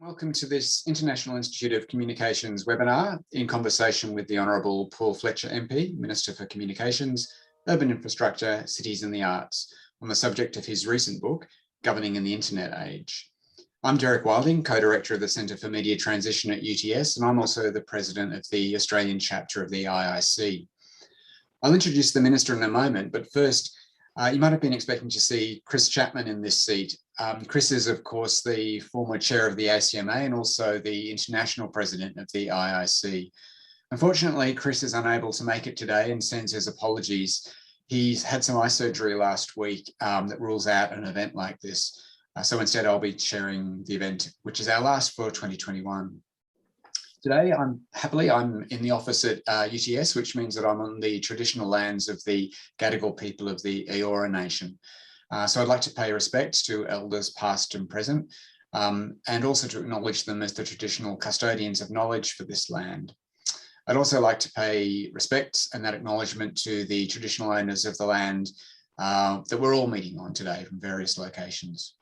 Welcome to this International Institute of Communications webinar in conversation with the Honourable Paul Fletcher MP, Minister for Communications, Urban Infrastructure, Cities and the Arts, on the subject of his recent book, Governing in the Internet Age. I'm Derek Wilding, Co-Director of the Centre for Media Transition at UTS, and I'm also the President of the Australian chapter of the IIC. I'll introduce the Minister in a moment, but first, you might have been expecting to see Chris Chapman in this seat. Chris is, of course, the former chair of the ACMA and also the international president of the IIC. Unfortunately, Chris is unable to make it today and sends his apologies. He's had some eye surgery last week that rules out an event like this. So instead, I'll be chairing the event, which is our last for 2021. Today, I'm in the office at UTS, which means that I'm on the traditional lands of the Gadigal people of the Eora Nation. So I'd like to pay respects to elders past and present, and also to acknowledge them as the traditional custodians of knowledge for this land. I'd also like to pay respects and that acknowledgement to the traditional owners of the land that we're all meeting on today from various locations.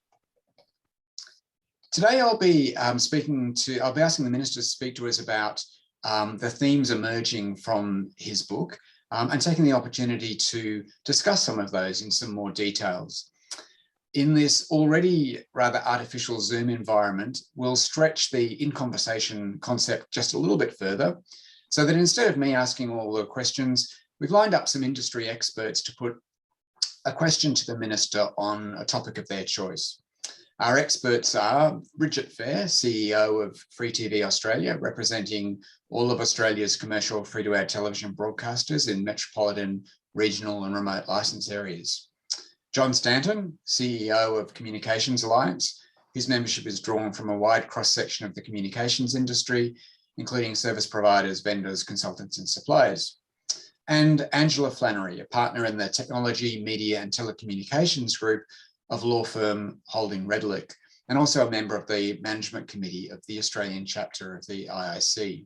Today I'll be asking the Minister to speak to us about the themes emerging from his book and taking the opportunity to discuss some of those in some more details. In this already rather artificial Zoom environment, we'll stretch the in conversation concept just a little bit further, so that instead of me asking all the questions, we've lined up some industry experts to put a question to the Minister on a topic of their choice. Our experts are Bridget Fair, CEO of Free TV Australia, representing all of Australia's commercial free-to-air television broadcasters in metropolitan, regional and remote licence areas. John Stanton, CEO of Communications Alliance, whose membership is drawn from a wide cross-section of the communications industry, including service providers, vendors, consultants and suppliers. And Angela Flannery, a partner in the Technology, Media and Telecommunications Group of law firm Holding Redlich, and also a member of the Management Committee of the Australian chapter of the IIC.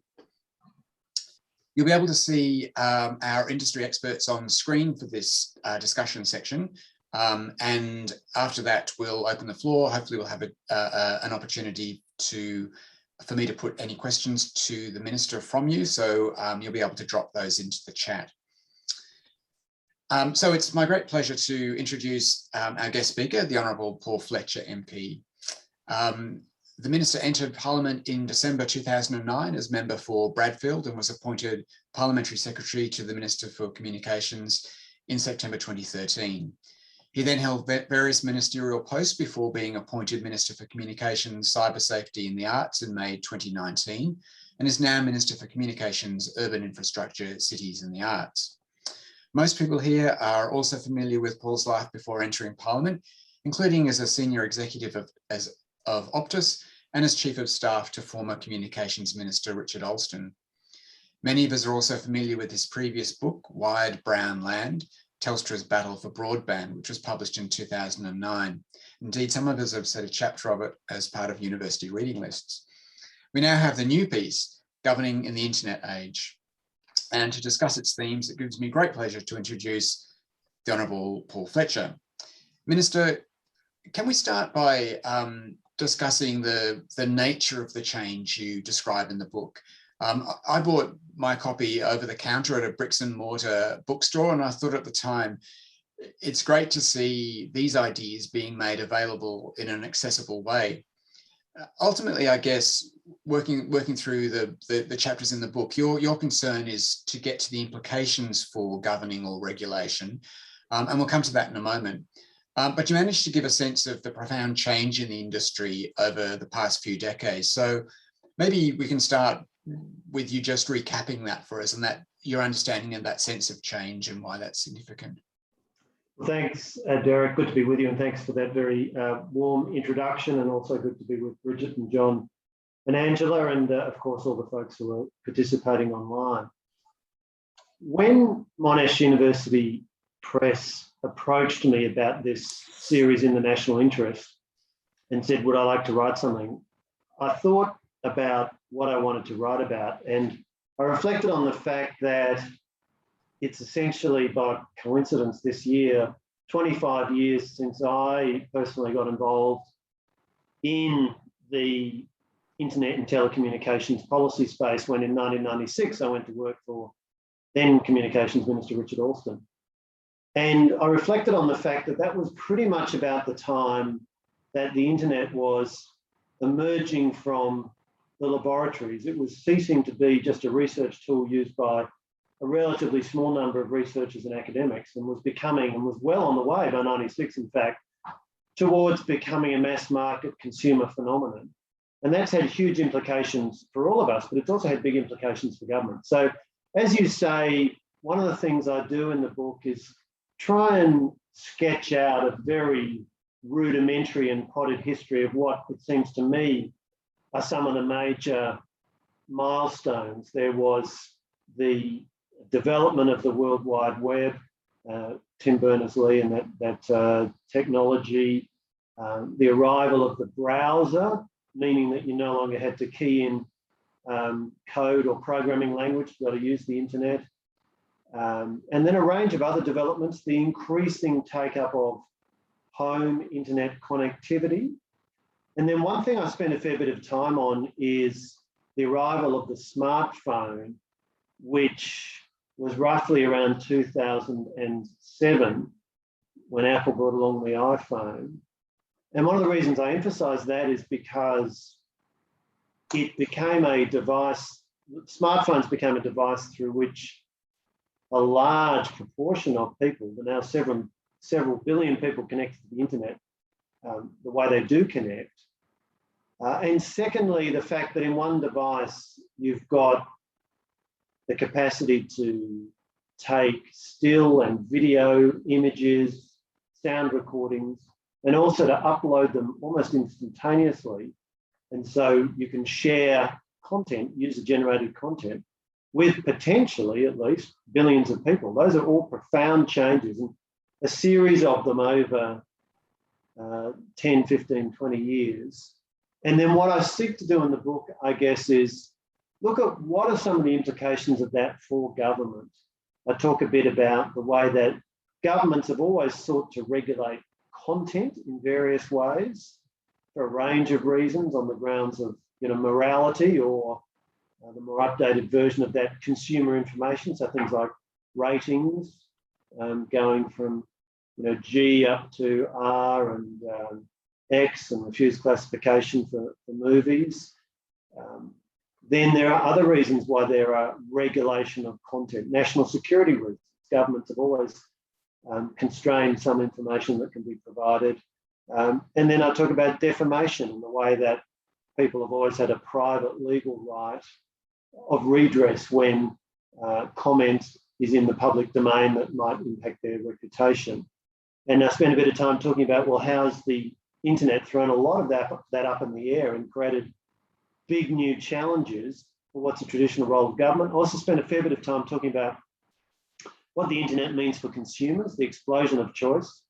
You'll be able to see our industry experts on screen for this discussion section. And after that, we'll open the floor. Hopefully we'll have an opportunity for me to put any questions to the Minister from you. So you'll be able to drop those into the chat. So it's my great pleasure to introduce our guest speaker, the Honourable Paul Fletcher MP. The Minister entered Parliament in December 2009 as member for Bradfield and was appointed Parliamentary Secretary to the Minister for Communications in September 2013. He then held various ministerial posts before being appointed Minister for Communications, Cyber Safety and the Arts in May 2019, and is now Minister for Communications, Urban Infrastructure, Cities and the Arts. Most people here are also familiar with Paul's life before entering Parliament, including as a senior executive of Optus and as Chief of Staff to former Communications Minister Richard Alston. Many of us are also familiar with his previous book, Wired Brown Land, Telstra's Battle for Broadband, which was published in 2009. Indeed, some of us have set a chapter of it as part of university reading lists. We now have the new piece, Governing in the Internet Age. And to discuss its themes, it gives me great pleasure to introduce the Honourable Paul Fletcher. Minister, can we start by discussing the nature of the change you describe in the book? I bought my copy over the counter at a bricks and mortar bookstore, and I thought at the time, it's great to see these ideas being made available in an accessible way. Ultimately, I guess, working through the chapters in the book, your concern is to get to the implications for governing or regulation, and we'll come to that in a moment. But you managed to give a sense of the profound change in the industry over the past few decades. So maybe we can start with you just recapping that for us and that your understanding of that sense of change and why that's significant. Thanks, Derek. Good to be with you, and thanks for that very warm introduction, and also good to be with Bridget and John and Angela, and of course all the folks who are participating online. When Monash University Press approached me about this series in the national interest and said, would I like to write something, I thought about what I wanted to write about, and I reflected on the fact that it's essentially by coincidence this year, 25 years since I personally got involved in the internet and telecommunications policy space when in 1996 I went to work for then Communications Minister Richard Alston. And I reflected on the fact that that was pretty much about the time that the internet was emerging from the laboratories. It was ceasing to be just a research tool used by a relatively small number of researchers and academics, and was becoming, and was well on the way by 96, in fact, towards becoming a mass market consumer phenomenon. And that's had huge implications for all of us, but it's also had big implications for government. So as you say, one of the things I do in the book is try and sketch out a very rudimentary and potted history of what it seems to me are some of the major milestones. There was the development of the World Wide Web, Tim Berners-Lee and that technology, the arrival of the browser, meaning that you no longer had to key in code or programming language to be able to use the internet. And then a range of other developments, the increasing take-up of home internet connectivity. And then one thing I spent a fair bit of time on is the arrival of the smartphone, which was roughly around 2007 when Apple brought along the iPhone. And one of the reasons I emphasize that is because it became a device, smartphones became a device through which a large proportion of people, there are now several billion people connected to the internet, the way they do connect. And secondly, the fact that in one device, you've got the capacity to take still and video images, sound recordings, and also to upload them almost instantaneously. And so you can share content, user-generated content, with potentially at least billions of people. Those are all profound changes, and a series of them over 10, 15, 20 years. And then what I seek to do in the book, I guess, is look at what are some of the implications of that for government. I talk a bit about the way that governments have always sought to regulate content in various ways for a range of reasons on the grounds of morality or the more updated version of that, consumer information. So things like ratings, going from G up to R and X, and refuse classification for movies. Then there are other reasons why there are regulation of content. National security reasons. Governments have always constrained some information that can be provided. And then I talk about defamation and the way that people have always had a private legal right of redress when comment is in the public domain that might impact their reputation. And I spent a bit of time talking about, well, how's the internet thrown a lot of that up in the air and created big new challenges for what's a traditional role of government. I also spent a fair bit of time talking about what the internet means for consumers, the explosion of choice.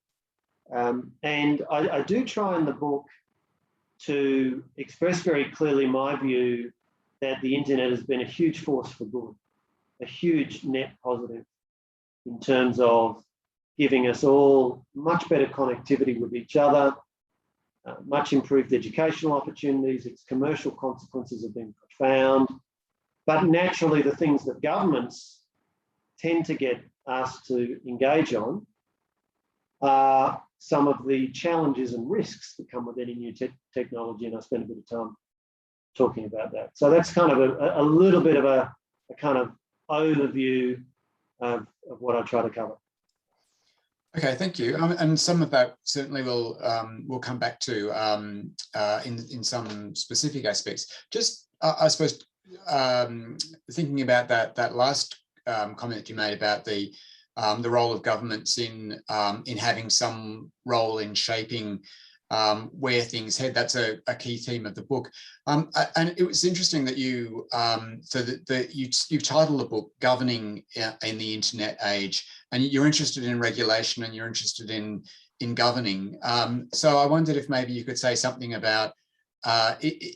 And I do try in the book to express very clearly my view that the internet has been a huge force for good, a huge net positive in terms of giving us all much better connectivity with each other, much improved educational opportunities. Its commercial consequences have been profound, but naturally the things that governments tend to get asked to engage on are some of the challenges and risks that come with any new technology, and I spent a bit of time talking about that. So that's kind of a little bit of a kind of overview of what I try to cover. Okay, thank you. And some of that certainly we'll come back to in some specific aspects. Just I suppose thinking about that last comment that you made about the role of governments in having some role in shaping where things head. That's a key theme of the book. And it was interesting that you you've titled the book "Governing in the Internet Age," and you're interested in regulation and you're interested in governing. So I wondered if maybe you could say something about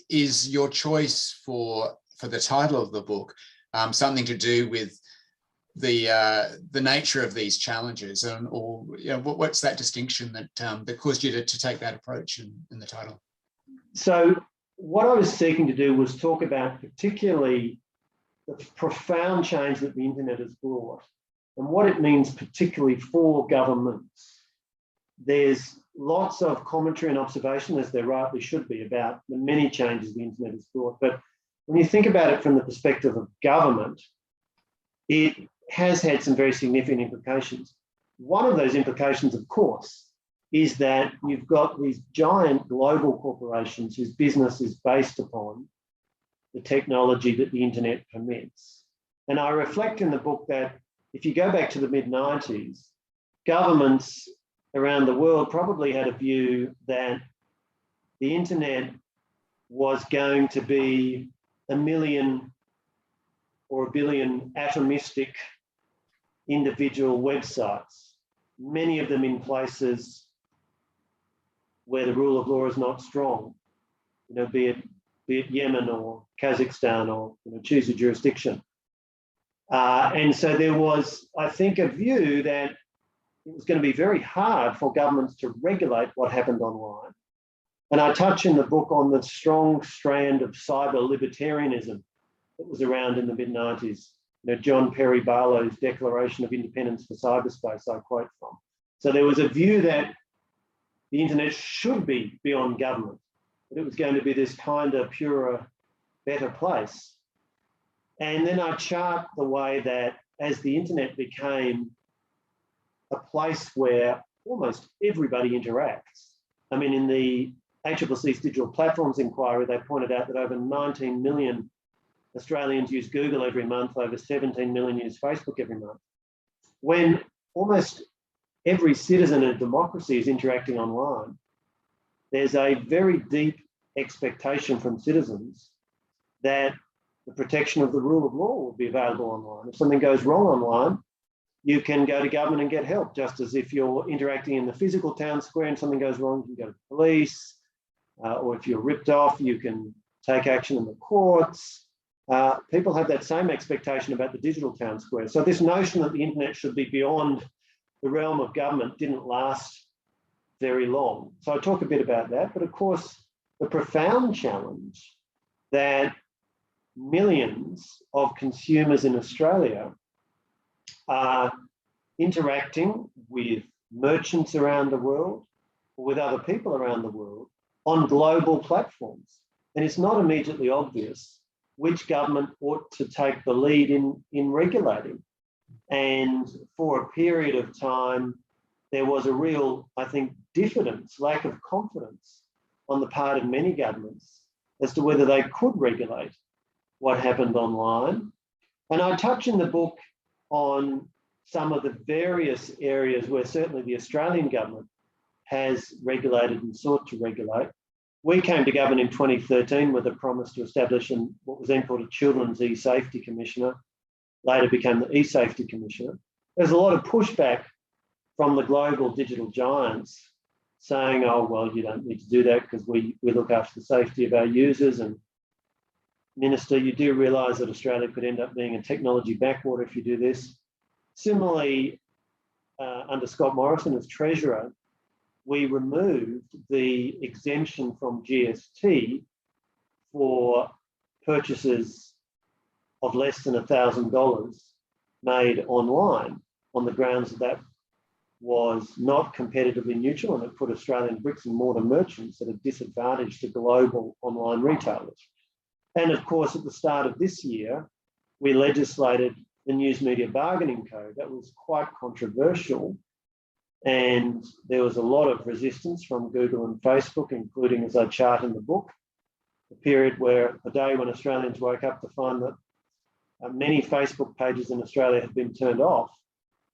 is your choice for the title of the book something to do with the nature of these challenges, or what's that distinction that caused you to take that approach in the title? So what I was seeking to do was talk about particularly the profound change that the internet has brought and what it means particularly for governments. There's lots of commentary and observation, as there rightly should be, about the many changes the internet has brought. But when you think about it from the perspective of government, it has had some very significant implications. One of those implications, of course, is that you've got these giant global corporations whose business is based upon the technology that the internet permits. And I reflect in the book that if you go back to the mid-90s, governments around the world probably had a view that the internet was going to be a million or a billion atomistic individual websites, many of them in places where the rule of law is not strong, be it Yemen or Kazakhstan, or choose a jurisdiction. And so there was, I think, a view that it was going to be very hard for governments to regulate what happened online. And I touch in the book on the strong strand of cyber libertarianism that was around in the mid-90s. John Perry Barlow's Declaration of Independence for Cyberspace, I quote from. So there was a view that the internet should be beyond government, that it was going to be this kinder, purer, better place. And then I chart the way that as the internet became a place where almost everybody interacts. I mean, in the ACCC's Digital Platforms Inquiry, they pointed out that over 19 million Australians use Google every month, over 17 million use Facebook every month. When almost every citizen in a democracy is interacting online, there's a very deep expectation from citizens that the protection of the rule of law will be available online. If something goes wrong online, you can go to government and get help, just as if you're interacting in the physical town square and something goes wrong, you can go to the police, or if you're ripped off, you can take action in the courts. People have that same expectation about the digital town square. So this notion that the internet should be beyond the realm of government didn't last very long. So I talk a bit about that, but of course, the profound challenge that millions of consumers in Australia are interacting with merchants around the world or with other people around the world on global platforms. And it's not immediately obvious which government ought to take the lead in regulating. And for a period of time, there was a real, I think, diffidence, lack of confidence on the part of many governments as to whether they could regulate what happened online. And I touch in the book on some of the various areas where certainly the Australian government has regulated and sought to regulate. We came to government in 2013 with a promise to establish what was then called a Children's E-Safety Commissioner, later became the E-Safety Commissioner. There's a lot of pushback from the global digital giants saying, oh, well, you don't need to do that because we look after the safety of our users. And Minister, you do realise that Australia could end up being a technology backwater if you do this. Similarly, under Scott Morrison as Treasurer, we removed the exemption from GST for purchases of less than $1,000 made online on the grounds that was not competitively neutral, and it put Australian bricks and mortar merchants at a disadvantage to global online retailers. And of course, at the start of this year, we legislated the News Media Bargaining Code. That was quite controversial. And there was a lot of resistance from Google and Facebook, including, as I chart in the book, a period where a day when Australians woke up to find that many Facebook pages in Australia had been turned off.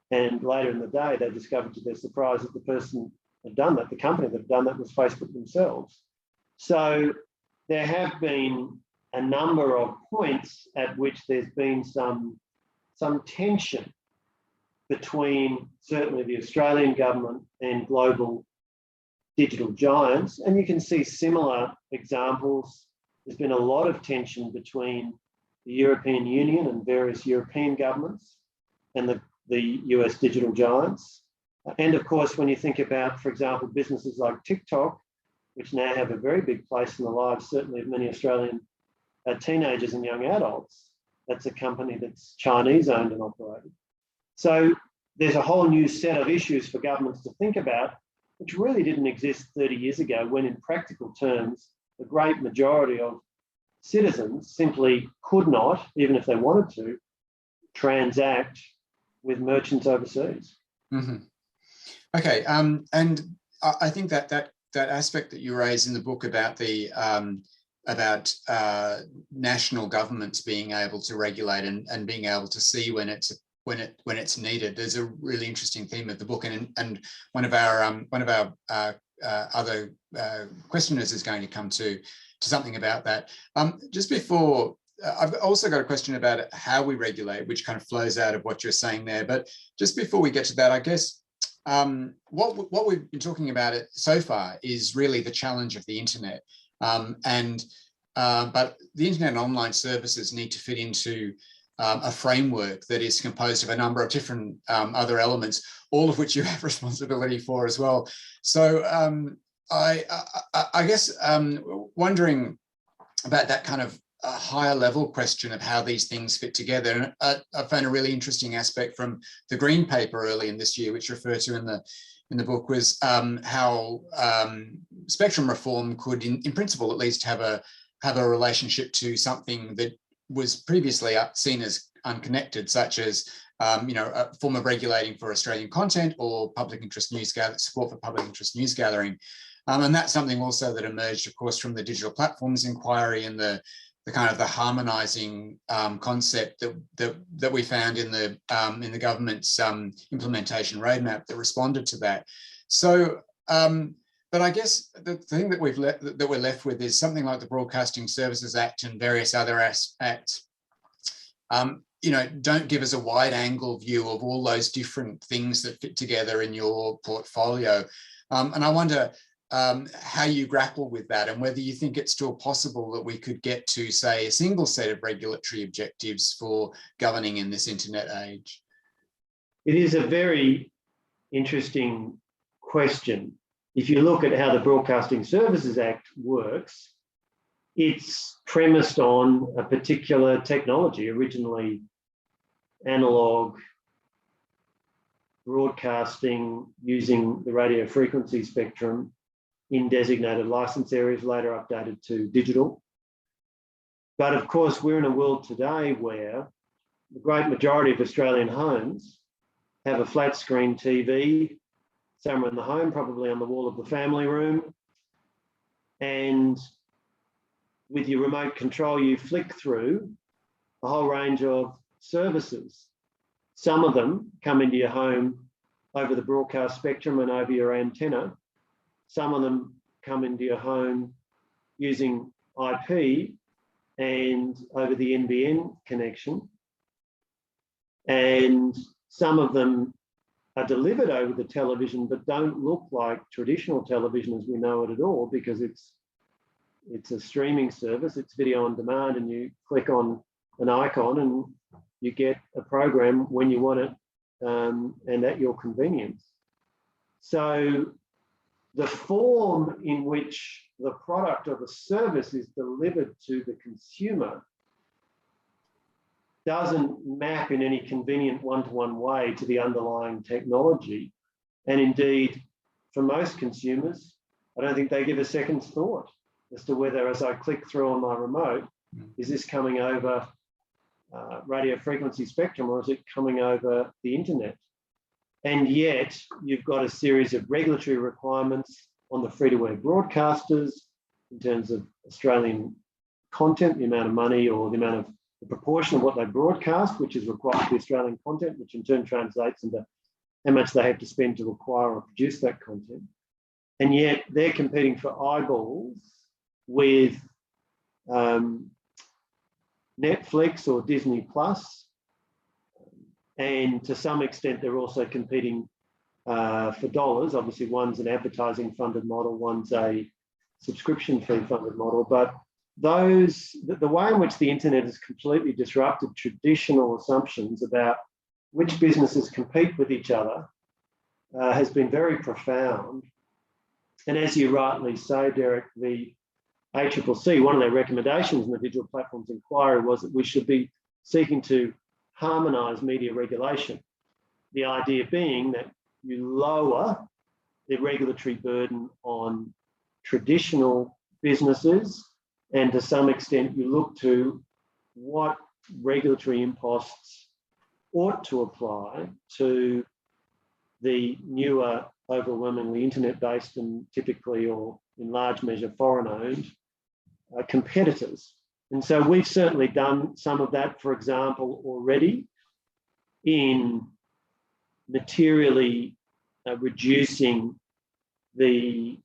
And later in the day, they discovered to their surprise that the person had done that, the company that had done that, was Facebook themselves. So there have been a number of points at which there's been some tension between certainly the Australian government and global digital giants. And you can see similar examples. There's been a lot of tension between the European Union and various European governments and the US digital giants. And of course, when you think about, for example, businesses like TikTok, which now have a very big place in the lives, certainly of many Australian teenagers and young adults. That's a company that's Chinese owned and operated. So there's a whole new set of issues for governments to think about, which really didn't exist 30 years ago, when in practical terms, the great majority of citizens simply could not, even if they wanted to, transact with merchants overseas. Mm-hmm. Okay, and I think that aspect that you raise in the book about the national governments being able to regulate and being able to see when it's needed, there's a really interesting theme of the book, and one of our other questioners is going to come to something about that. Just before, I've also got a question about how we regulate, which kind of flows out of what you're saying there. But just before we get to that, I guess what we've been talking about so far is really the challenge of the internet. But the internet and online services need to fit into a framework that is composed of a number of different other elements, all of which you have responsibility for as well. So I guess wondering about that kind of a higher level question of how these things fit together. And I found a really interesting aspect from the Green Paper early in this year, which referred to in the book, was how spectrum reform could, in principle at least, have a relationship to something that was previously seen as unconnected, such as a form of regulating for Australian content or public interest news support for public interest news gathering. And that's something also that emerged, of course, from the digital platforms inquiry and the kind of the harmonising concept that we found in the government's implementation roadmap that responded to that. So, but I guess the thing that we're left with is something like the Broadcasting Services Act and various other acts. Don't give us a wide-angle view of all those different things that fit together in your portfolio. And I wonder how you grapple with that, and whether you think it's still possible that we could get to, say, a single set of regulatory objectives for governing in this internet age. It is a very interesting question. If you look at how the Broadcasting Services Act works, it's premised on a particular technology, originally analog broadcasting using the radio frequency spectrum in designated license areas, later updated to digital. But of course, we're in a world today where the great majority of Australian homes have a flat screen TV, somewhere in the home, probably on the wall of the family room. And with your remote control, you flick through a whole range of services. Some of them come into your home over the broadcast spectrum and over your antenna. Some of them come into your home using IP and over the NBN connection. And some of them are delivered over the television, but don't look like traditional television as we know it at all, because it's a streaming service, it's video on demand, and you click on an icon and you get a program when you want it and at your convenience. So the form in which the product or the service is delivered to the consumer doesn't map in any convenient one-to-one way to the underlying technology. And indeed, for most consumers, I don't think they give a second's thought as to whether, as I click through on my remote, is this coming over radio frequency spectrum or is it coming over the internet? And yet you've got a series of regulatory requirements on the free-to-air broadcasters in terms of Australian content, the amount of money or the proportion of what they broadcast, which is required for the Australian content, which in turn translates into how much they have to spend to acquire or produce that content. And yet they're competing for eyeballs with Netflix or Disney Plus. And to some extent, they're also competing for dollars. Obviously, one's an advertising funded model, one's a subscription fee funded model. But the way in which the internet has completely disrupted traditional assumptions about which businesses compete with each other has been very profound. And as you rightly say, Derek, the ACCC, one of their recommendations in the Digital Platforms Inquiry was that we should be seeking to harmonise media regulation. The idea being that you lower the regulatory burden on traditional businesses, and to some extent you look to what regulatory imposts ought to apply to the newer, overwhelmingly internet-based and typically or in large measure foreign-owned competitors. And so we've certainly done some of that, for example, already in materially reducing the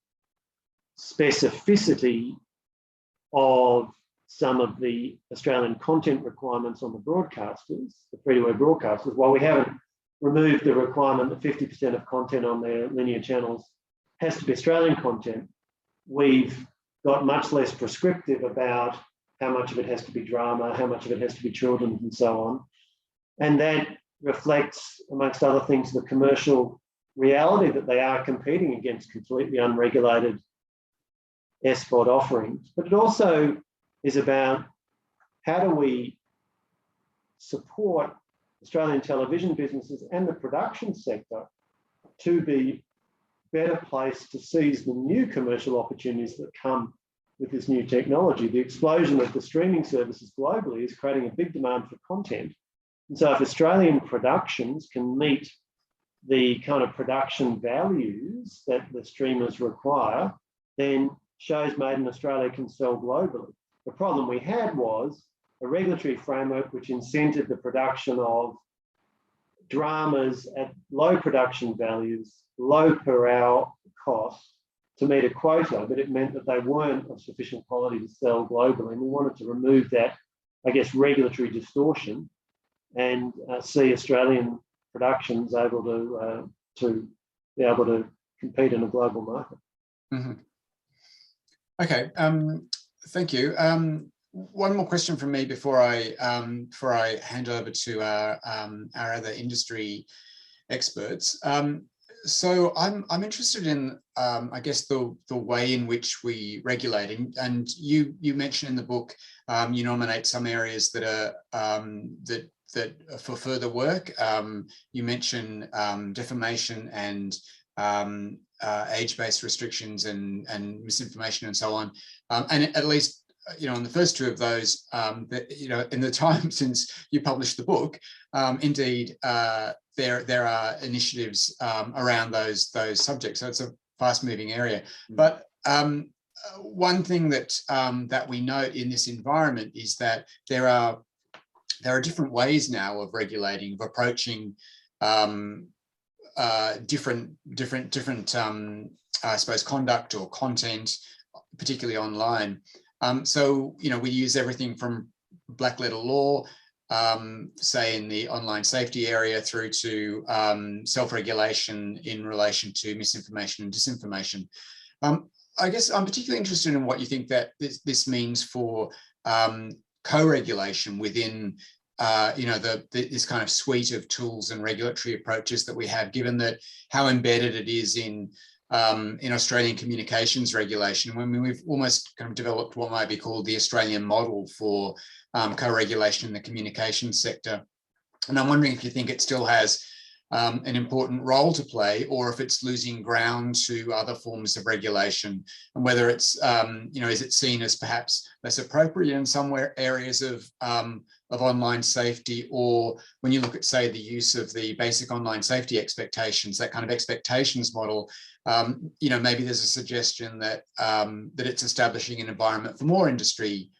specificity of some of the Australian content requirements on the broadcasters, the free-to-air broadcasters. While we haven't removed the requirement that 50% of content on their linear channels has to be Australian content, we've got much less prescriptive about how much of it has to be drama, how much of it has to be children's, and so on. And that reflects, amongst other things, the commercial reality that they are competing against completely unregulated SVOD offerings. But it also is about how do we support Australian television businesses and the production sector to be better placed to seize the new commercial opportunities that come with this new technology. The explosion of the streaming services globally is creating a big demand for content. And so if Australian productions can meet the kind of production values that the streamers require, then shows made in Australia can sell globally. The problem we had was a regulatory framework which incented the production of dramas at low production values, low per hour cost to meet a quota, but it meant that they weren't of sufficient quality to sell globally. And we wanted to remove that, I guess, regulatory distortion and see Australian productions able to be able to compete in a global market. Mm-hmm. Okay, thank you. One more question from me before I hand over to our other industry experts. So I'm interested in, I guess, the way in which we regulate, and you mentioned in the book, you nominate some areas that are that for further work. You mention defamation and age-based restrictions and misinformation and so on, and at least, you know, on the first two of those, that, you know, in the time since you published the book, indeed, there are initiatives around those subjects. So it's a fast-moving area. But one thing that that we note in this environment is that there are different ways now of regulating, of approaching different I suppose conduct or content, particularly online. So, you know, we use everything from black letter law, say in the online safety area, through to self-regulation in relation to misinformation and disinformation. I guess I'm particularly interested in what you think that this means for co-regulation within, you know, this kind of suite of tools and regulatory approaches that we have, given that how embedded it is in Australian communications regulation. I mean, we've almost kind of developed what might be called the Australian model for co-regulation in the communications sector. And I'm wondering if you think it still has an important role to play, or if it's losing ground to other forms of regulation, and whether it's, you know, is it seen as perhaps less appropriate in some areas of online safety, or when you look at, say, the use of the basic online safety expectations, that kind of expectations model, you know, maybe there's a suggestion that that it's establishing an environment for more industry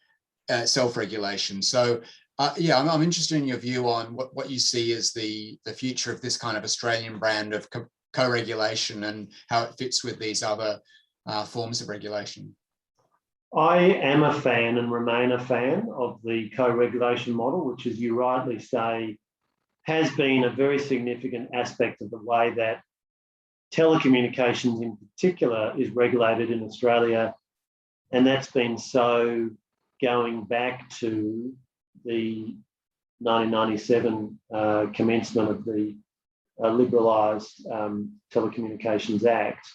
self-regulation. So yeah, I'm interested in your view on what you see as the future of this kind of Australian brand of co-regulation and how it fits with these other forms of regulation. I am a fan and remain a fan of the co-regulation model, which, as you rightly say, has been a very significant aspect of the way that telecommunications in particular is regulated in Australia. And that's been so going back to the 1997 commencement of the Liberalised Telecommunications Act,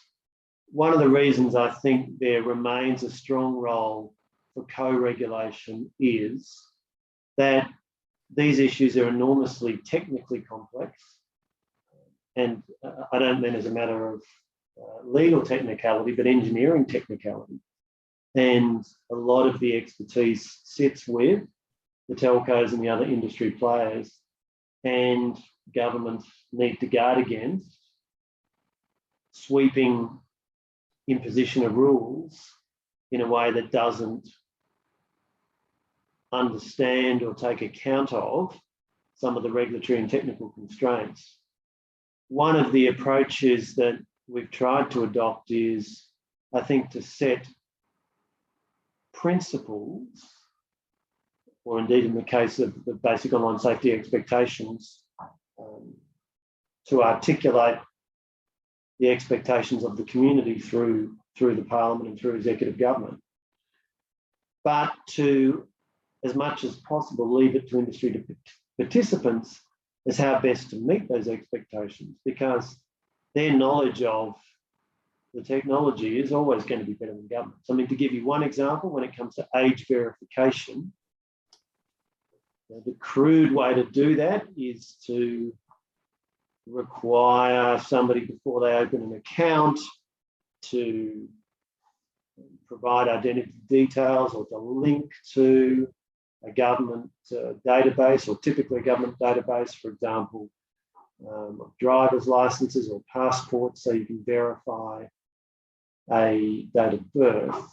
one of the reasons I think there remains a strong role for co-regulation is that these issues are enormously technically complex. And I don't mean as a matter of legal technicality, but engineering technicality. And a lot of the expertise sits with the telcos and the other industry players, and governments need to guard against sweeping imposition of rules in a way that doesn't understand or take account of some of the regulatory and technical constraints. One of the approaches that we've tried to adopt is, I think, to set principles, or indeed in the case of the basic online safety expectations, to articulate the expectations of the community through the Parliament and through executive government, but to, as much as possible, leave it to industry participants as how best to meet those expectations, because their knowledge of the technology is always going to be better than government's. I mean, to give you one example, when it comes to age verification, the crude way to do that is to require somebody, before they open an account, to provide identity details or to link to a government database, or typically a government database, for example, of driver's licenses or passports, so you can verify a date of birth.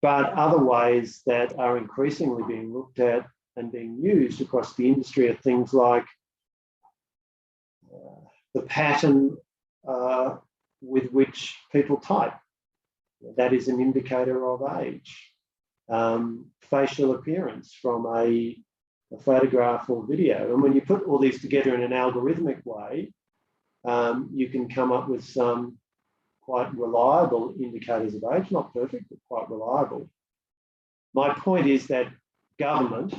But other ways that are increasingly being looked at and being used across the industry are things like the pattern with which people type. That is an indicator of age. Facial appearance from a photograph or video. And when you put all these together in an algorithmic way, you can come up with some quite reliable indicators of age, not perfect, but quite reliable. My point is that government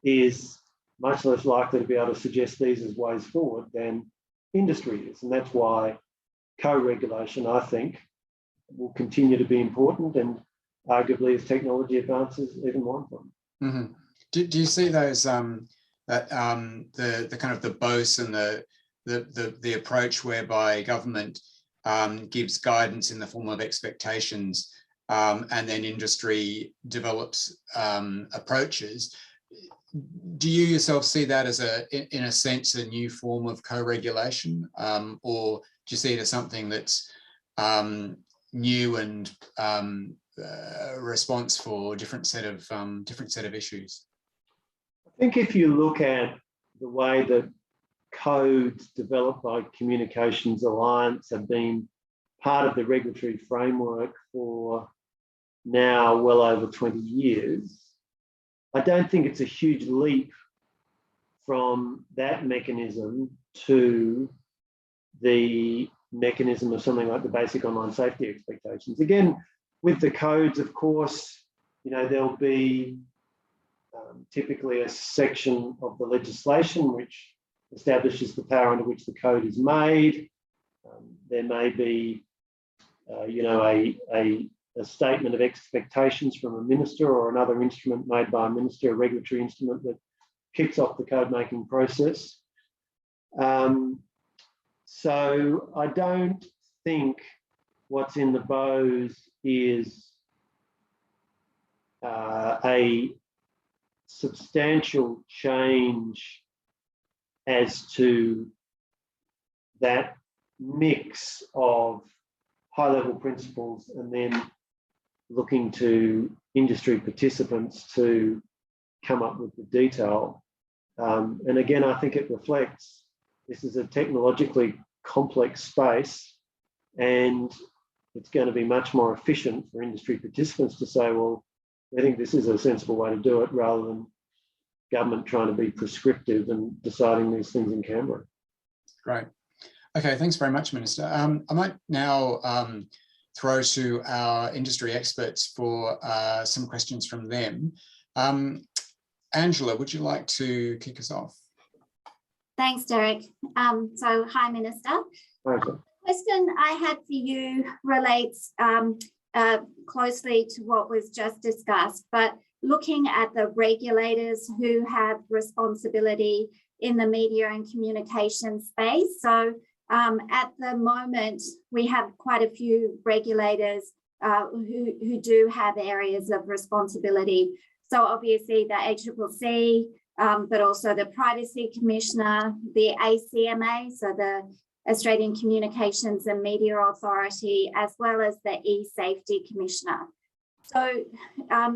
is much less likely to be able to suggest these as ways forward than industry is. And that's why co-regulation, I think, will continue to be important, and arguably as technology advances, even more important. Mm-hmm. Do you see those the kind of the BOS and the approach whereby government gives guidance in the form of expectations, and then industry develops approaches? Do you yourself see that as in a sense, a new form of co-regulation, or do you see it as something that's new and response for different set of issues? I think if you look at the way that codes developed by Communications Alliance have been part of the regulatory framework for now well over 20 years, I don't think it's a huge leap from that mechanism to the mechanism of something like the basic online safety expectations. Again, with the codes, of course, there'll be typically a section of the legislation which establishes the power under which the code is made. There may be, a statement of expectations from a minister or another instrument made by a minister, a regulatory instrument that kicks off the code-making process. So I don't think what's in the BOS is a substantial change as to that mix of high-level principles and then looking to industry participants to come up with the detail. And again, I think it reflects this is a technologically complex space, and it's going to be much more efficient for industry participants to say, well, I think this is a sensible way to do it, rather than government trying to be prescriptive and deciding these things in Canberra. Great. Okay, thanks very much, Minister. I might now throw to our industry experts for some questions from them. Angela, would you like to kick us off? Thanks, Derek. So, hi, Minister. Okay. Question I had for you relates closely to what was just discussed, but looking at the regulators who have responsibility in the media and communication space. So at the moment, we have quite a few regulators who do have areas of responsibility. So obviously the ACCC, but also the Privacy Commissioner, the ACMA, so the Australian Communications and Media Authority, as well as the eSafety Commissioner. So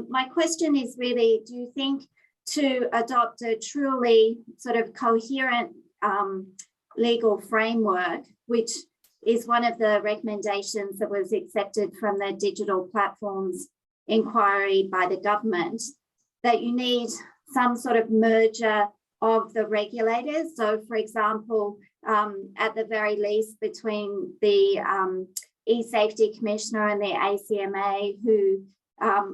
my question is really, do you think to adopt a truly sort of coherent legal framework, which is one of the recommendations that was accepted from the digital platforms inquiry by the government, that you need some sort of merger of the regulators? So for example, at the very least between the eSafety Commissioner and the ACMA, who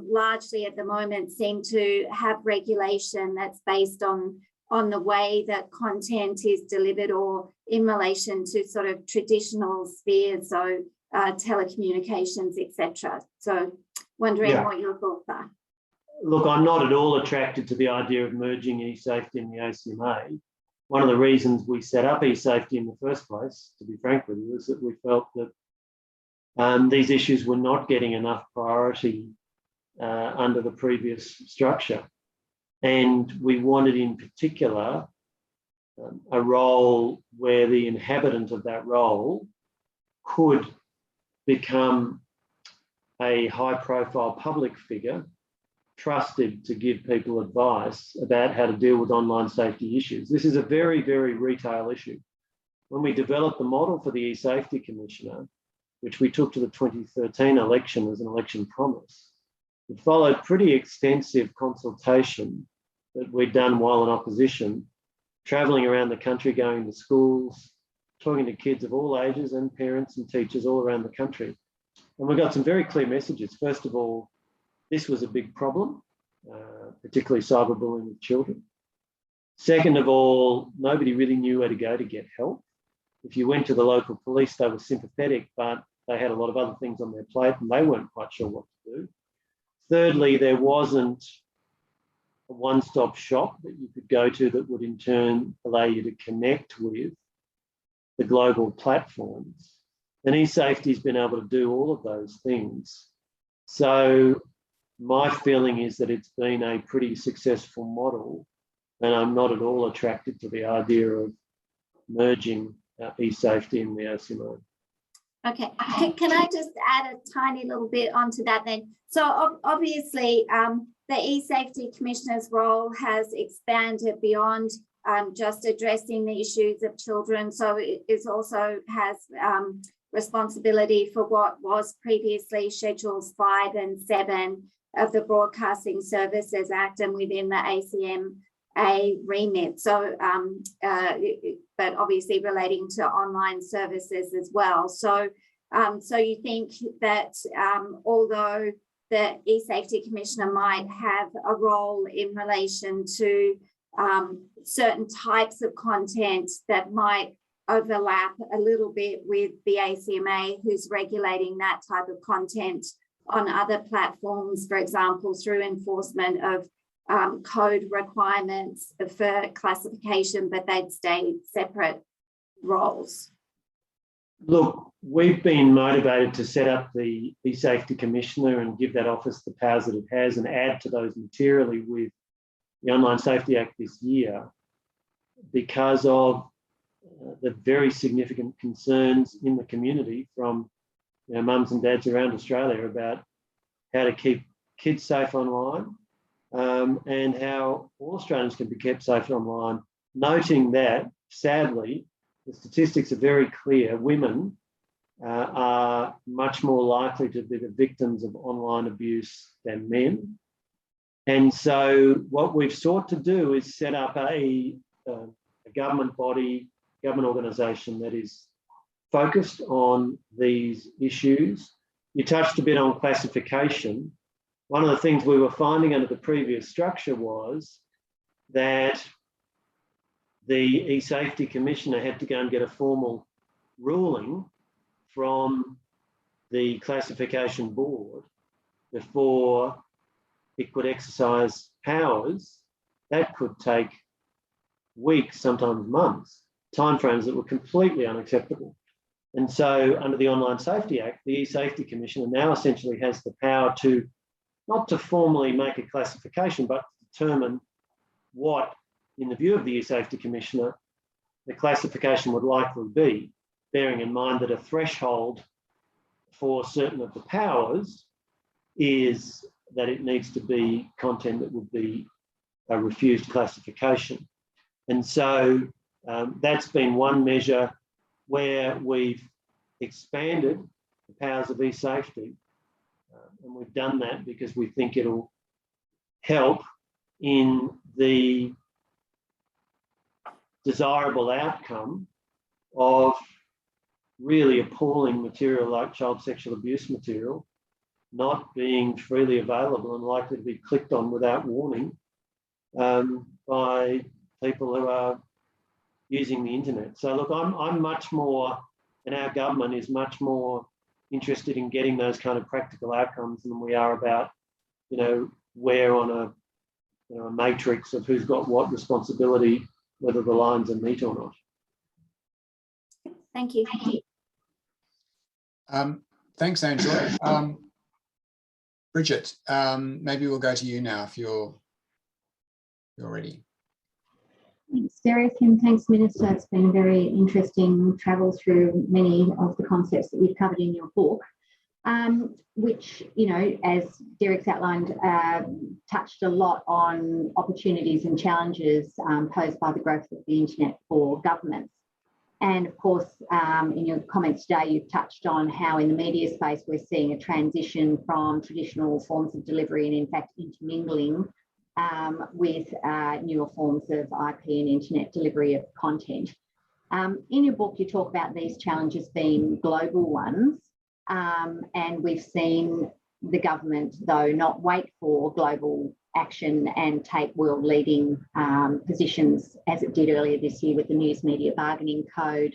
largely at the moment seem to have regulation that's based on the way that content is delivered or in relation to sort of traditional spheres, so telecommunications, etc. So wondering what your thoughts are. Look, I'm not at all attracted to the idea of merging eSafety and the ACMA. One of the reasons we set up eSafety in the first place, to be frank with you, is that we felt that these issues were not getting enough priority under the previous structure. And we wanted in particular a role where the inhabitant of that role could become a high-profile public figure trusted to give people advice about how to deal with online safety issues. This is a very, very retail issue. When we developed the model for the eSafety Commissioner, which we took to the 2013 election as an election promise, it followed pretty extensive consultation that we'd done while in opposition, travelling around the country, going to schools, talking to kids of all ages and parents and teachers all around the country. And we got some very clear messages. First of all, this was a big problem, particularly cyberbullying with children. Second of all, nobody really knew where to go to get help. If you went to the local police, they were sympathetic, but they had a lot of other things on their plate and they weren't quite sure what to do. Thirdly, there wasn't a one-stop shop that you could go to that would in turn allow you to connect with the global platforms. And eSafety's been able to do all of those things. So my feeling is that it's been a pretty successful model, and I'm not at all attracted to the idea of merging eSafety and the ACMA. Okay, can I just add a tiny little bit onto that then? So obviously the eSafety Commissioner's role has expanded beyond just addressing the issues of children. So it also has responsibility for what was previously Schedules 5 and 7 of the Broadcasting Services Act and within the ACMA remit. So, but obviously relating to online services as well. So, so you think that although the eSafety Commissioner might have a role in relation to certain types of content that might overlap a little bit with the ACMA, who's regulating that type of content on other platforms, for example, through enforcement of code requirements for classification, but they'd stay separate roles? Look, we've been motivated to set up the eSafety Commissioner and give that office the powers that it has and add to those materially with the Online Safety Act this year because of the very significant concerns in the community from mums and dads around Australia about how to keep kids safe online and how all Australians can be kept safe online, noting that, sadly, the statistics are very clear. Women are much more likely to be the victims of online abuse than men. And so what we've sought to do is set up a government body, government organisation that is focused on these issues. You touched a bit on classification. One of the things we were finding under the previous structure was that the eSafety Commissioner had to go and get a formal ruling from the classification board before it could exercise powers, that could take weeks, sometimes months, timeframes that were completely unacceptable. And so under the Online Safety Act, the E-Safety Commissioner now essentially has the power to, not to formally make a classification, but to determine what, in the view of the E-Safety Commissioner, the classification would likely be, bearing in mind that a threshold for certain of the powers is that it needs to be content that would be a refused classification. And so that's been one measure where we've expanded the powers of e-safety. And we've done that because we think it'll help in the desirable outcome of really appalling material like child sexual abuse material not being freely available and likely to be clicked on without warning by people who are using the internet. So look, I'm much more, and our government is much more interested in getting those kind of practical outcomes than we are about, where on a matrix of who's got what responsibility, whether the lines are neat or not. Thank you. Thanks, Angela. Bridget, maybe we'll go to you now if you're ready. Thanks, Derek, and thanks, Minister. It's been a very interesting travel through many of the concepts that you've covered in your book, which, as Derek's outlined, touched a lot on opportunities and challenges posed by the growth of the internet for governments. And of course, in your comments today, you've touched on how in the media space we're seeing a transition from traditional forms of delivery and in fact intermingling with newer forms of IP and internet delivery of content. In your book, you talk about these challenges being global ones, and we've seen the government, though, not wait for global action and take world-leading positions, as it did earlier this year with the News Media Bargaining Code.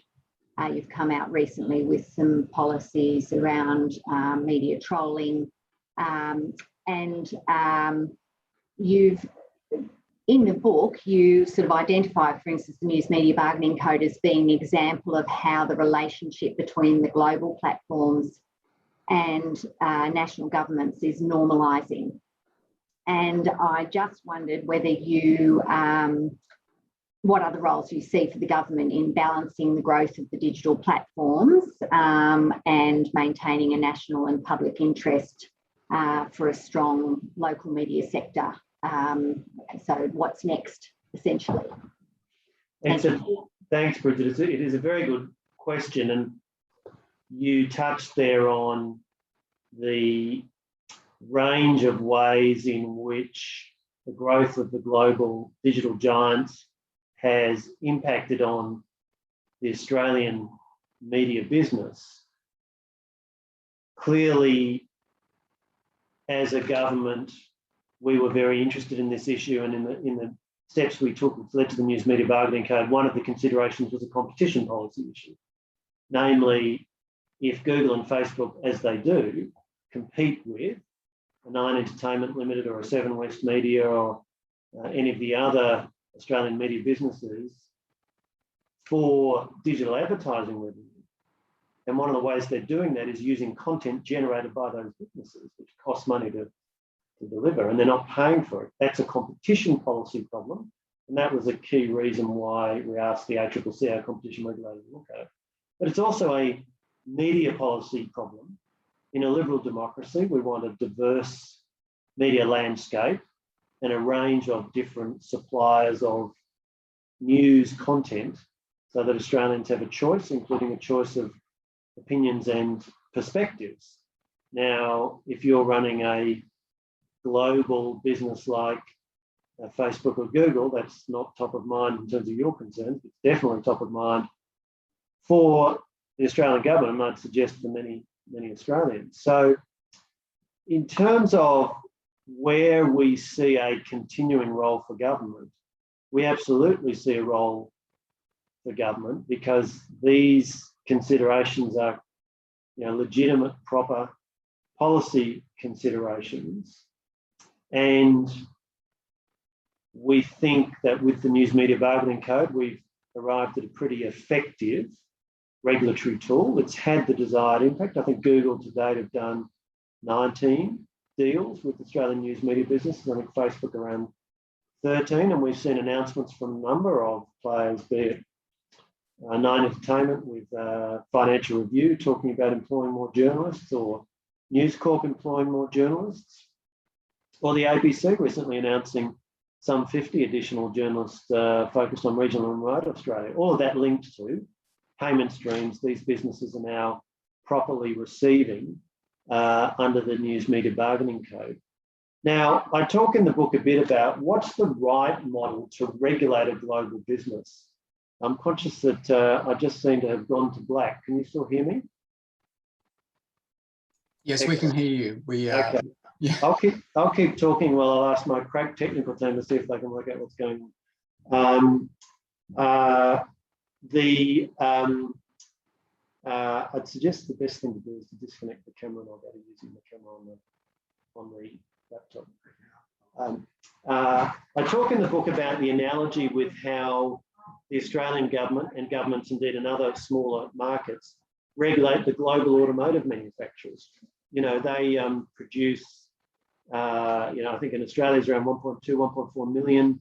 You've come out recently with some policies around media trolling, and in the book, you sort of identify, for instance, the News Media Bargaining Code as being an example of how the relationship between the global platforms and national governments is normalising. And I just wondered whether you, what other roles you see for the government in balancing the growth of the digital platforms and maintaining a national and public interest for a strong local media sector. So what's next, essentially? Thanks, Bridget. It is a very good question, and you touched there on the range of ways in which the growth of the global digital giants has impacted on the Australian media business. Clearly, as a government, we were very interested in this issue, and in the steps we took which led to the News Media Bargaining Code, one of the considerations was a competition policy issue. Namely, if Google and Facebook, as they do, compete with a Nine Entertainment Limited or a Seven West Media or any of the other Australian media businesses for digital advertising revenue. And one of the ways they're doing that is using content generated by those businesses, which costs money to deliver, and they're not paying for it. That's a competition policy problem. And that was a key reason why we asked the ACCC, our competition regulator, to look at it. But it's also a media policy problem. In a liberal democracy, we want a diverse media landscape and a range of different suppliers of news content so that Australians have a choice, including a choice of opinions and perspectives. Now, if you're running a global business like Facebook or Google, that's not top of mind in terms of your concerns. It's definitely top of mind for the Australian government, and I'd suggest for many Australians. So in terms of where we see a continuing role for government, we absolutely see a role for government because these considerations are legitimate, proper policy considerations. And we think that with the News Media Bargaining Code, we've arrived at a pretty effective regulatory tool. It's had the desired impact. I think Google to date have done 19 deals with Australian news media businesses. I think Facebook around 13, and we've seen announcements from a number of players, be it Nine Entertainment with Financial Review talking about employing more journalists, or News Corp employing more journalists, or the ABC recently announcing some 50 additional journalists focused on regional and remote Australia. All of that linked to payment streams these businesses are now properly receiving under the News Media Bargaining Code. Now, I talk in the book a bit about what's the right model to regulate a global business. I'm conscious that I just seem to have gone to black. Can you still hear me? Yes, we can hear you. Okay. Yeah. I'll keep talking while I'll ask my crack technical team to see if they can work out what's going on. I'd suggest the best thing to do is to disconnect the camera, and I'll go to using the camera on the laptop. I talk in the book about the analogy with how the Australian government and governments indeed in other smaller markets regulate the global automotive manufacturers. They produce, I think in Australia is around 1.2, 1.4 million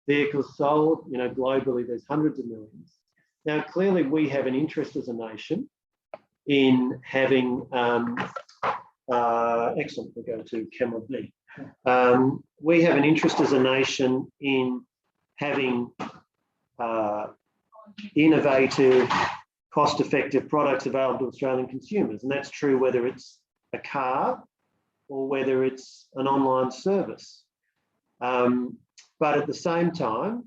vehicles sold. Globally there's hundreds of millions. Now, clearly we have an interest as a nation in having, excellent, we'll go to camera B. We have an interest as a nation in having innovative, cost-effective products available to Australian consumers. And that's true whether it's a car or whether it's an online service. But at the same time,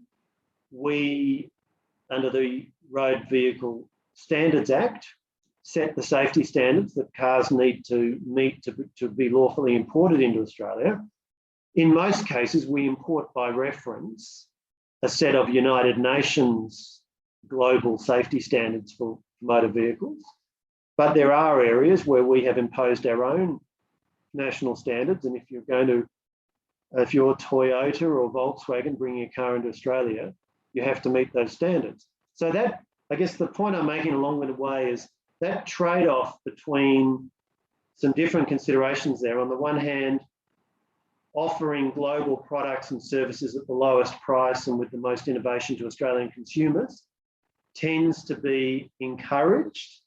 we, under the Road Vehicle Standards Act, set the safety standards that cars need to meet to be lawfully imported into Australia. In most cases, we import by reference a set of United Nations global safety standards for motor vehicles. But there are areas where we have imposed our own national standards. And if you're Toyota or Volkswagen bringing a car into Australia, you have to meet those standards. So that, I guess the point I'm making along the way is that trade-off between some different considerations there. On the one hand, offering global products and services at the lowest price and with the most innovation to Australian consumers tends to be encouraged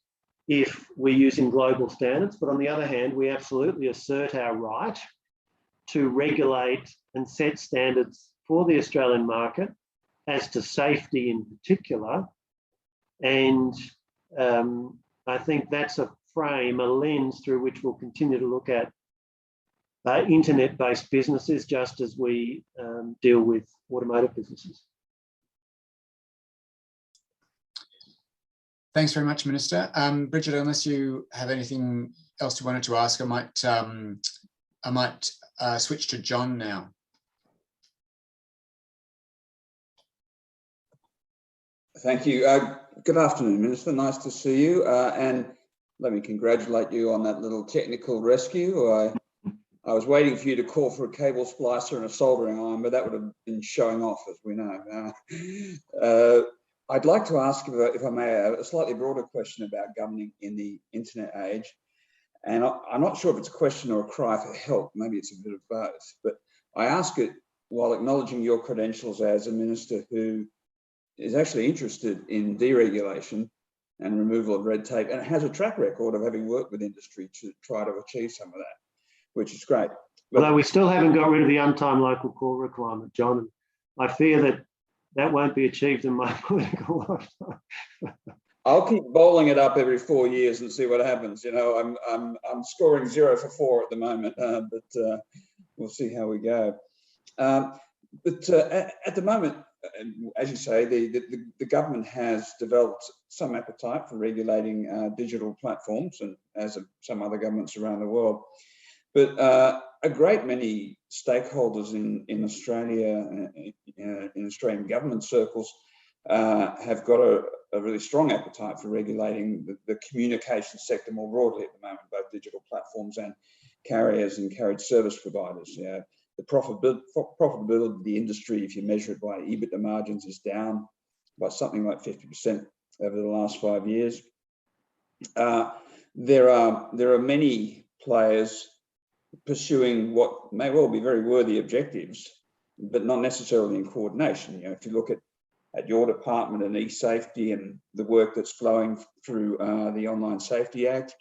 if we're using global standards. But on the other hand, we absolutely assert our right to regulate and set standards for the Australian market as to safety in particular. And I think that's a frame, a lens through which we'll continue to look at internet-based businesses just as we deal with automotive businesses. Thanks very much, Minister. Bridget, unless you have anything else you wanted to ask, I might switch to John now. Thank you. Good afternoon, Minister. Nice to see you. And let me congratulate you on that little technical rescue. I was waiting for you to call for a cable splicer and a soldering iron, but that would have been showing off, as we know. I'd like to ask, if I may, a slightly broader question about governing in the internet age. And I'm not sure if it's a question or a cry for help. Maybe it's a bit of both. But I ask it while acknowledging your credentials as a minister who is actually interested in deregulation and removal of red tape, and has a track record of having worked with industry to try to achieve some of that, which is great. But although we still haven't got rid of the untimed local call requirement, John, and I fear that won't be achieved in my political lifetime. I'll keep bowling it up every 4 years and see what happens. I'm scoring 0 for 4 at the moment, but we'll see how we go. At the moment, as you say, the government has developed some appetite for regulating digital platforms, and as have some other governments around the world. But a great many stakeholders in Australia, in Australian government circles, have got a really strong appetite for regulating the communication sector more broadly at the moment, both digital platforms and carriers and carriage service providers. Yeah, the profitability of the industry, if you measure it by EBITDA margins, is down by something like 50% over the last 5 years. There are many players pursuing what may well be very worthy objectives, but not necessarily in coordination. You know, if you look at your department and e-safety and the work that's flowing through the Online Safety Act,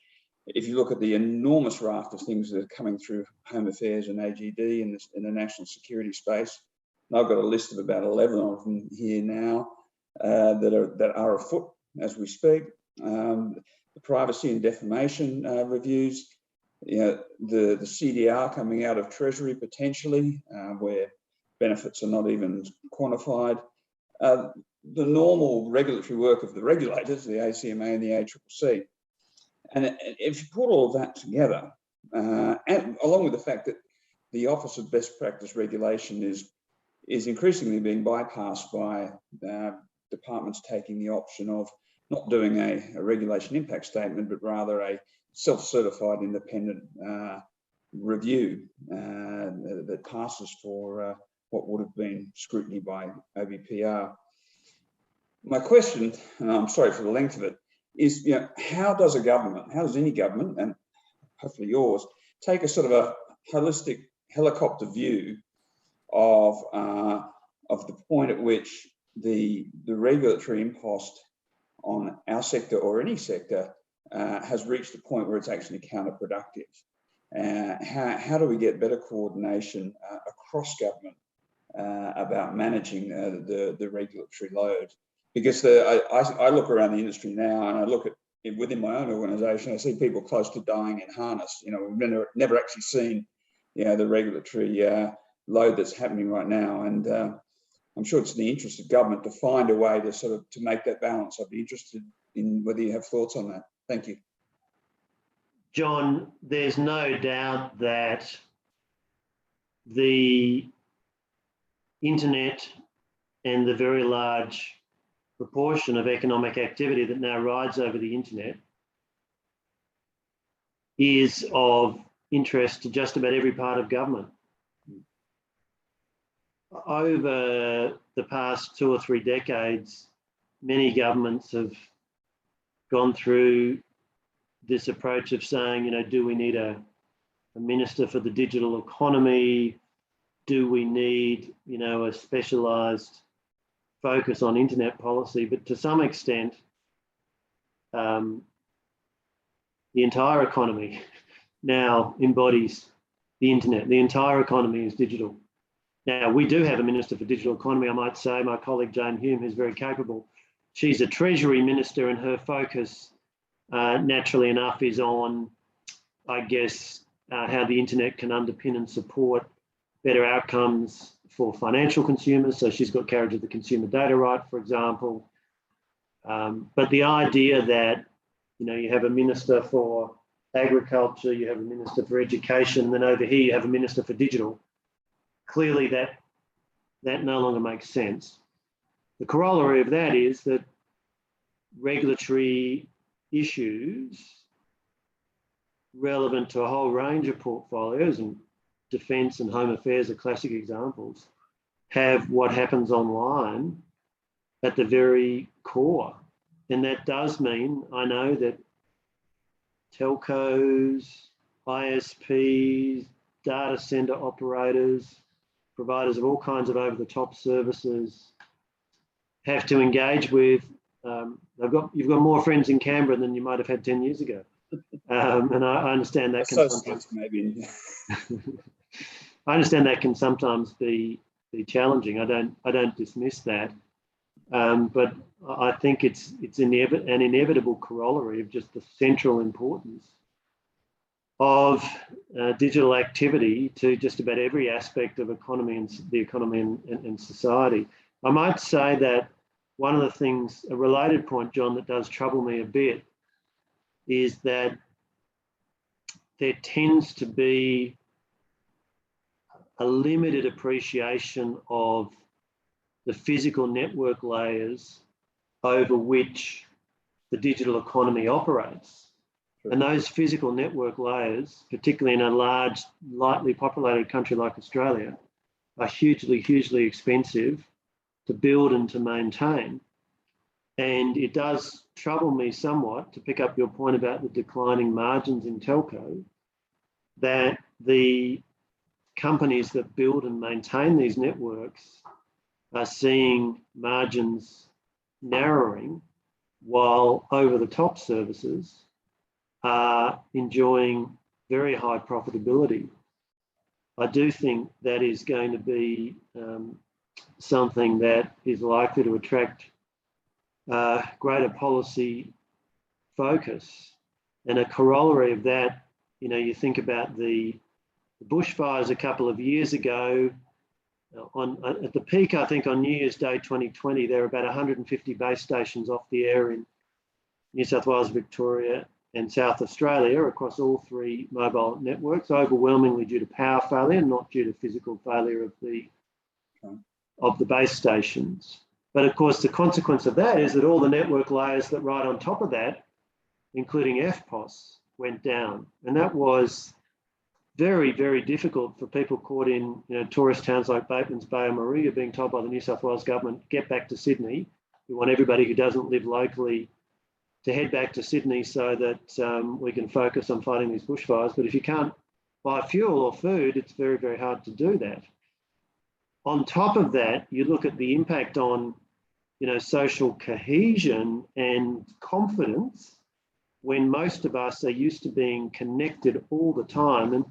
if you look at the enormous raft of things that are coming through Home Affairs and AGD in the national security space, and I've got a list of about 11 of them here now that are afoot as we speak. The privacy and defamation reviews, you know, the CDR coming out of Treasury potentially, where benefits are not even quantified. The normal regulatory work of the regulators, the ACMA and the ACCC. And if you put all of that together, and along with the fact that the Office of Best Practice Regulation is increasingly being bypassed by departments taking the option of not doing a regulation impact statement, but rather a self-certified independent review that passes for what would have been scrutiny by OBPR. My question, and I'm sorry for the length of it, is, you know, how does any government, and hopefully yours, take a sort of a holistic helicopter view of the point at which the regulatory impost on our sector or any sector has reached a point where it's actually counterproductive? How do we get better coordination across government about managing the regulatory load? Because I look around the industry now, and I look at within my own organisation, I see people close to dying in harness. You know, we've never actually seen, you know, the regulatory load that's happening right now, and I'm sure it's in the interest of government to find a way to make that balance. I'd be interested in whether you have thoughts on that. Thank you. John, there's no doubt that the internet and the very large proportion of economic activity that now rides over the internet is of interest to just about every part of government. Over the past 2 or 3 decades, many governments have gone through this approach of saying, you know, do we need a minister for the digital economy? Do we need, you know, a specialised focus on internet policy? But to some extent, the entire economy now embodies the internet. The entire economy is digital. Now, we do have a Minister for Digital Economy, I might say, my colleague Jane Hume, who's very capable. She's a Treasury Minister, and her focus, naturally enough, is on, I guess, how the internet can underpin and support better outcomes for financial consumers. So she's got carriage of the consumer data right, for example. But the idea that, you know, you have a Minister for Agriculture, you have a Minister for Education, and then over here you have a Minister for Digital, clearly that no longer makes sense. The corollary of that is that regulatory issues relevant to a whole range of portfolios, and Defence and Home Affairs are classic examples, have what happens online at the very core. And that does mean, I know, that telcos, ISPs, data centre operators, providers of all kinds of over-the-top services have to engage with, you've got more friends in Canberra than you might have had 10 years ago. And I understand that can sometimes maybe I understand that can sometimes be challenging. I don't dismiss that, but I think it's an inevitable corollary of just the central importance of digital activity to just about every aspect of economy and the economy and society. I might say that one of the things, a related point, John, that does trouble me a bit is that there tends to be a limited appreciation of the physical network layers over which the digital economy operates. And those physical network layers, particularly in a large, lightly populated country like Australia, are hugely, hugely expensive to build and to maintain. And it does trouble me somewhat, to pick up your point about the declining margins in telco, that the companies that build and maintain these networks are seeing margins narrowing, while over-the-top services are enjoying very high profitability. I do think that is going to be something that is likely to attract greater policy focus. And a corollary of that, you know, you think about the bushfires a couple of years ago. At the peak, I think on New Year's Day 2020, there were about 150 base stations off the air in New South Wales, Victoria and South Australia across all three mobile networks, overwhelmingly due to power failure, not due to physical failure of the base stations. But of course, the consequence of that is that all the network layers that ride on top of that, including FPOS, went down. And that was very, very difficult for people caught in, you know, tourist towns like Batemans Bay or Moruya being told by the New South Wales government, get back to Sydney. We want everybody who doesn't live locally to head back to Sydney so that we can focus on fighting these bushfires. But if you can't buy fuel or food, it's very, very hard to do that. On top of that, you look at the impact on, you know, social cohesion and confidence, when most of us are used to being connected all the time. And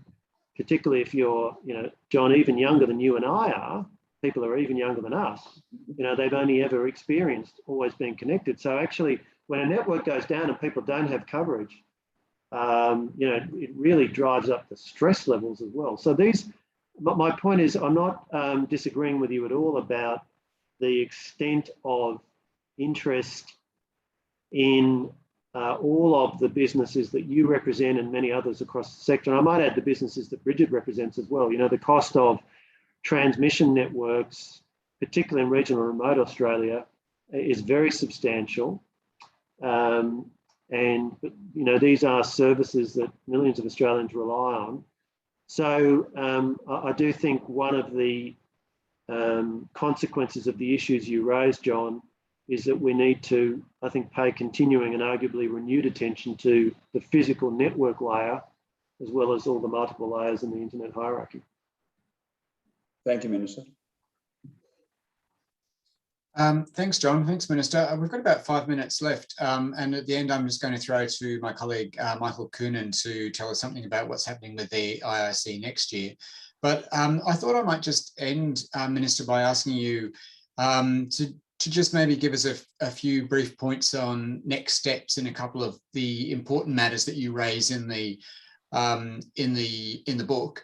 particularly if you're, you know, John, even younger than you and I are, people are even younger than us, you know, they've only ever experienced always being connected. So actually, when a network goes down and people don't have coverage, you know, it really drives up the stress levels as well. So my point is, I'm not disagreeing with you at all about the extent of interest in all of the businesses that you represent and many others across the sector. And I might add the businesses that Bridget represents as well. You know, the cost of transmission networks, particularly in regional and remote Australia, is very substantial. And, you know, these are services that millions of Australians rely on. So I do think one of the consequences of the issues you raised, John, is that we need to, I think, pay continuing and arguably renewed attention to the physical network layer, as well as all the multiple layers in the internet hierarchy. Thank you, Minister. Thanks, John. Thanks, Minister. We've got about 5 minutes left. And at the end, I'm just going to throw to my colleague, Michael Coonan, to tell us something about what's happening with the IIC next year. But I thought I might just end, Minister, by asking you to just maybe give us a few brief points on next steps in a couple of the important matters that you raise in the book.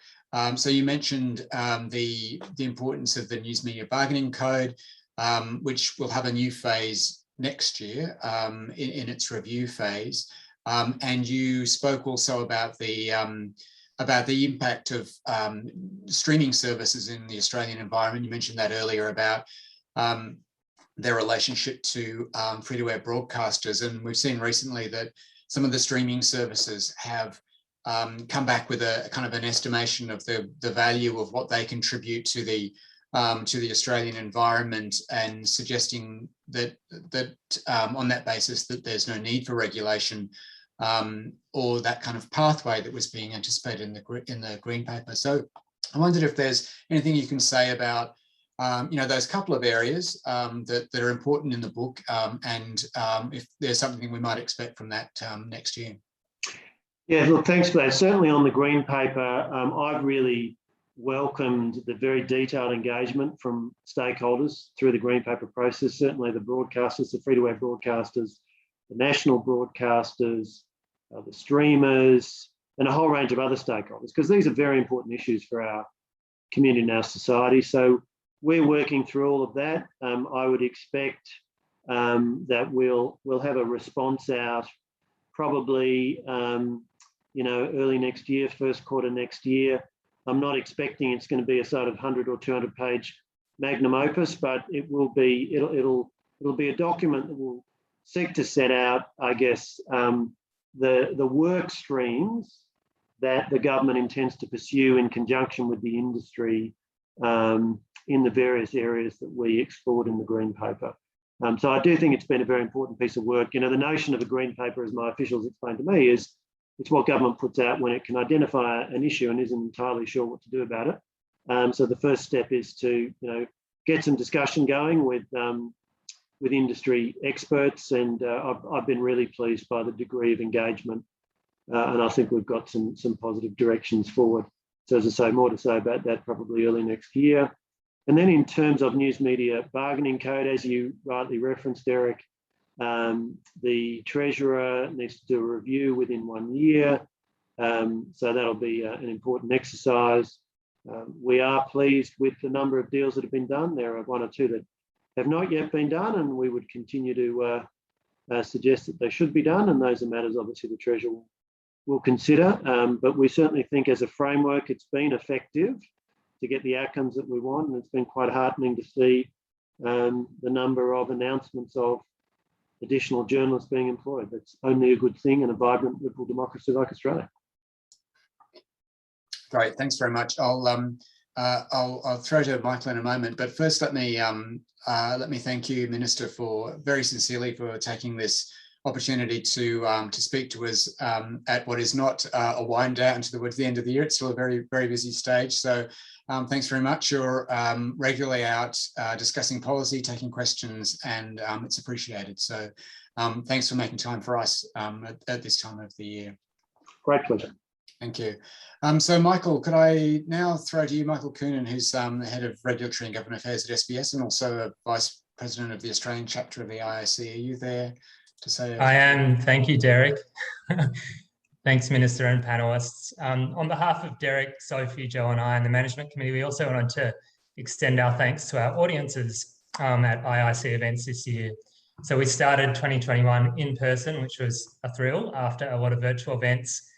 So you mentioned the importance of the News Media Bargaining Code, which will have a new phase next year in its review phase. And you spoke also about the impact of streaming services in the Australian environment. You mentioned that earlier about their relationship to free-to-air broadcasters. And we've seen recently that some of the streaming services have come back with a kind of an estimation of the value of what they contribute to the Australian environment, and suggesting that on that basis that there's no need for regulation or that kind of pathway that was being anticipated in the Green Paper. So I wondered if there's anything you can say about you know, those couple of areas that are important in the book, and if there's something we might expect from that next year. Yeah, look, thanks for that. Certainly on the Green Paper, I've really welcomed the very detailed engagement from stakeholders through the Green Paper process, certainly the broadcasters, the free-to-air broadcasters, the national broadcasters, the streamers, and a whole range of other stakeholders, because these are very important issues for our community and our society. So we're working through all of that. I would expect that we'll have a response out probably you know, early next year, first quarter next year. I'm not expecting it's going to be a sort of 100 or 200 page magnum opus, but it'll be a document that will seek to set out, I guess, the work streams that the government intends to pursue in conjunction with the industry in the various areas that we explored in the Green Paper. So I do think it's been a very important piece of work. You know, the notion of a Green Paper, as my officials explained to me, is it's what government puts out when it can identify an issue and isn't entirely sure what to do about it. So the first step is to, get some discussion going with industry experts, and I've been really pleased by the degree of engagement, and I think we've got some positive directions forward. So as I say, more to say about that probably early next year. And then in terms of news media bargaining code, as you rightly referenced, Derek, the Treasurer needs to do a review within 1 year. So that'll be an important exercise. We are pleased with the number of deals that have been done. There are 1 or 2 that have not yet been done, and we would continue to suggest that they should be done. And those are matters obviously the Treasurer will consider. But we certainly think as a framework, it's been effective to get the outcomes that we want. And it's been quite heartening to see the number of announcements of additional journalists being employed. That's only a good thing in a vibrant liberal democracy like Australia. Great, thanks very much. I'll throw to Michael in a moment, but first let me thank you, Minister, for very sincerely for taking this opportunity to speak to us at what is not a wind down towards the end of the year. It's still a very, very busy stage. So thanks very much. You're regularly out discussing policy, taking questions, and it's appreciated. So thanks for making time for us at this time of the year. Great pleasure. Thank you. So Michael, could I now throw to you, Michael Coonan, who's the Head of Regulatory and Government Affairs at SBS and also a Vice President of the Australian chapter of the IIC. Are you there to say? I am. Thank you, Derek. Thanks, Minister and panellists. On behalf of Derek, Sophie, Joe and I and the Management Committee, we also wanted to extend our thanks to our audiences at IIC events this year. So we started 2021 in person, which was a thrill after a lot of virtual events,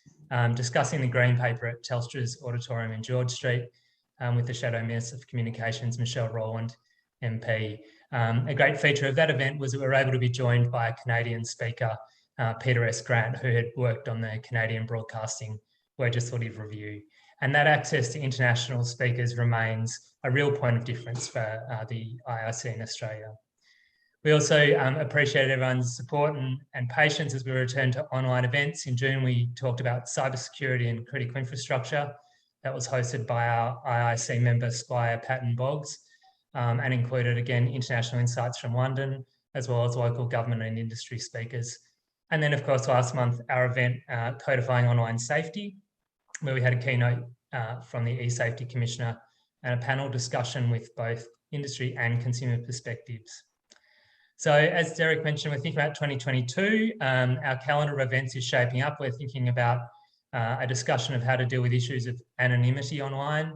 discussing the Green Paper at Telstra's auditorium in George Street with the Shadow Minister of Communications, Michelle Rowland, MP. A great feature of that event was that we were able to be joined by a Canadian speaker, Peter S. Grant, who had worked on the Canadian Broadcasting Legislative Review. And that access to international speakers remains a real point of difference for the IIC in Australia. We also appreciate everyone's support and patience as we return to online events. In June, we talked about cybersecurity and critical infrastructure. That was hosted by our IIC member, Squire Patton Boggs, and included, again, international insights from London, as well as local government and industry speakers. And then, of course, last month, our event, Codifying Online Safety, where we had a keynote from the eSafety Commissioner and a panel discussion with both industry and consumer perspectives. So as Derek mentioned, we're thinking about 2022. Our calendar of events is shaping up. We're thinking about a discussion of how to deal with issues of anonymity online,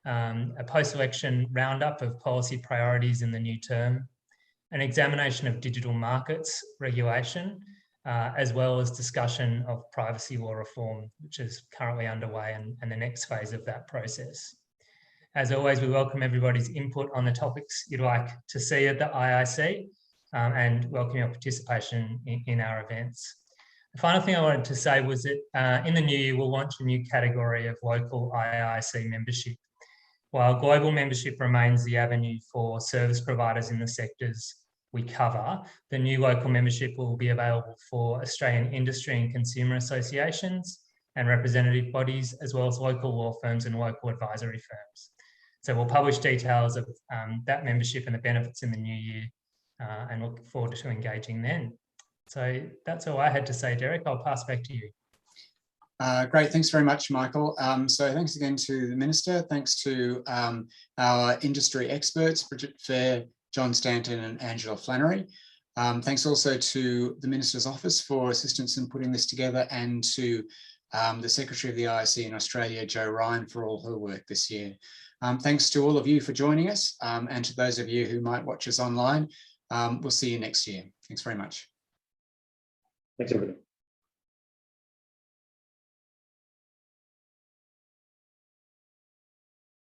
a post-election roundup of policy priorities in the new term, an examination of digital markets regulation, as well as discussion of privacy law reform, which is currently underway and the next phase of that process. As always, we welcome everybody's input on the topics you'd like to see at the IIC. And welcome your participation in our events. The final thing I wanted to say was that in the new year, we'll launch a new category of local IIC membership. While global membership remains the avenue for service providers in the sectors we cover, the new local membership will be available for Australian industry and consumer associations and representative bodies, as well as local law firms and local advisory firms. So we'll publish details of that membership and the benefits in the new year. And look forward to engaging then. So that's all I had to say, Derek. I'll pass back to you. Great, thanks very much, Michael. So thanks again to the Minister. Thanks to our industry experts, Bridget Fair, John Stanton and Angela Flannery. Thanks also to the Minister's Office for assistance in putting this together, and to the Secretary of the IIC in Australia, Jo Ryan, for all her work this year. Thanks to all of you for joining us, and to those of you who might watch us online. We'll see you next year. Thanks very much. Thanks, everybody.